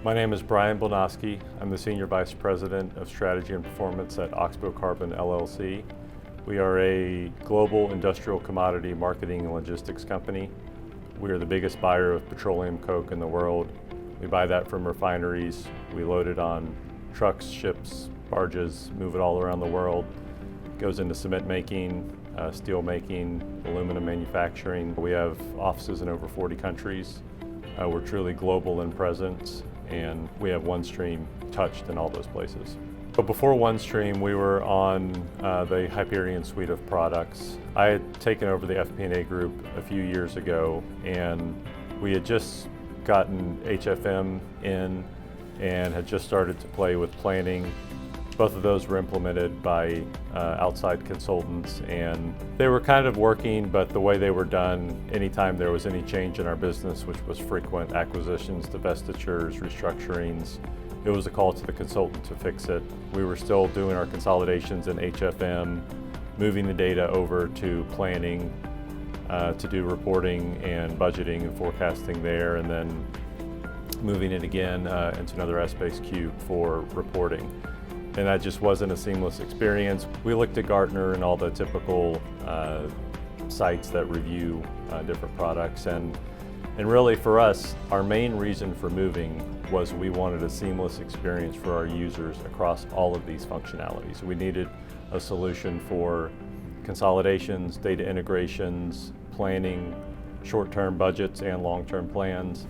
My name is Brian Bilnoski. I'm the Senior Vice President of Strategy and Performance at Oxbow Carbon LLC. We are a global industrial commodity marketing and logistics company. We are the biggest buyer of petroleum coke in the world. We buy that from refineries. We load it on trucks, ships, barges, move it all around the world. It goes into cement making, steel making, aluminum manufacturing. We have offices in over 40 countries. We're truly global in presence, and we have OneStream touched in all those places. But before OneStream, we were on the Hyperion suite of products. I had taken over the FP&A group a few years ago, and we had just gotten HFM in and had just started to play with planning. Both of those were implemented by outside consultants, and they were kind of working, but the way they were done, anytime there was any change in our business, which was frequent acquisitions, divestitures, restructurings, it was a call to the consultant to fix it. We were still doing our consolidations in HFM, moving the data over to planning to do reporting and budgeting and forecasting there, and then moving it again into another S-based cube for reporting. And that just wasn't a seamless experience. We looked at Gartner and all the typical sites that review different products, and really for us, our main reason for moving was we wanted a seamless experience for our users across all of these functionalities. We needed a solution for consolidations, data integrations, planning, short-term budgets and long-term plans,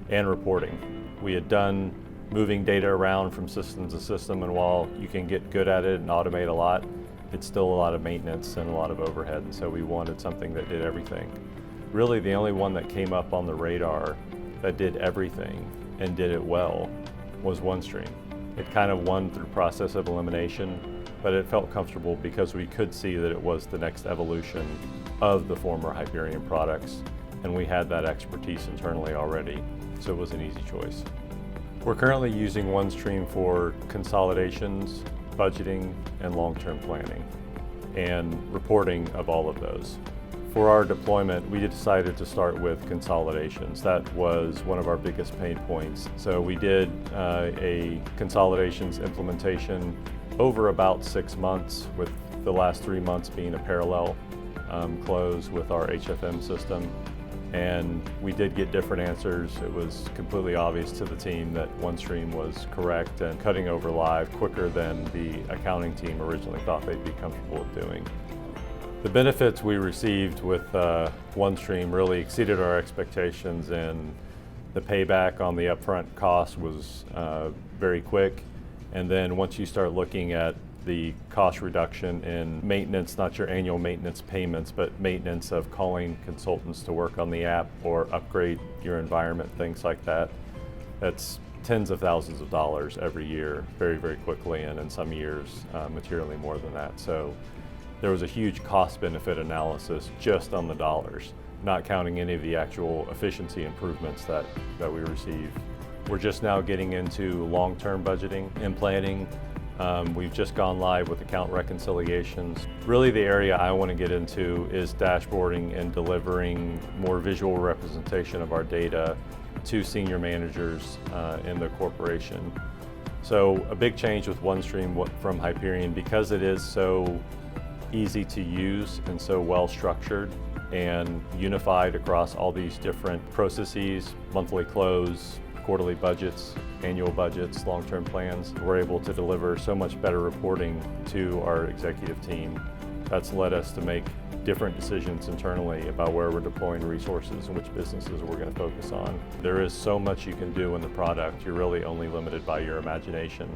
and reporting. We had done moving data around from system to system, and while you can get good at it and automate a lot, it's still a lot of maintenance and a lot of overhead, and so we wanted something that did everything. Really, the only one that came up on the radar that did everything and did it well was OneStream. It kind of won through process of elimination, but it felt comfortable because we could see that it was the next evolution of the former Hyperion products, and we had that expertise internally already, so it was an easy choice. We're currently using OneStream for consolidations, budgeting, and long-term planning, and reporting of all of those. For our deployment, we decided to start with consolidations. That was one of our biggest pain points. So we did a consolidations implementation over about 6 months, with the last 3 months being a parallel close with our HFM system. And we did get different answers. It was completely obvious to the team that OneStream was correct and cutting over live quicker than the accounting team originally thought they'd be comfortable with doing. The benefits we received with OneStream really exceeded our expectations, and the payback on the upfront cost was very quick. And then once you start looking at the cost reduction in maintenance, not your annual maintenance payments, but maintenance of calling consultants to work on the app or upgrade your environment, things like that. That's tens of thousands of dollars every year, very, very quickly, and in some years, materially more than that. So there was a huge cost benefit analysis just on the dollars, not counting any of the actual efficiency improvements that we received. We're just now getting into long-term budgeting and planning. We've just gone live with account reconciliations. Really, the area I want to get into is dashboarding and delivering more visual representation of our data to senior managers in the corporation. So a big change with OneStream from Hyperion, because it is so easy to use and so well structured and unified across all these different processes, monthly close, quarterly budgets, annual budgets, long-term plans. We're able to deliver so much better reporting to our executive team. That's led us to make different decisions internally about where we're deploying resources and which businesses we're going to focus on. There is so much you can do in the product. You're really only limited by your imagination.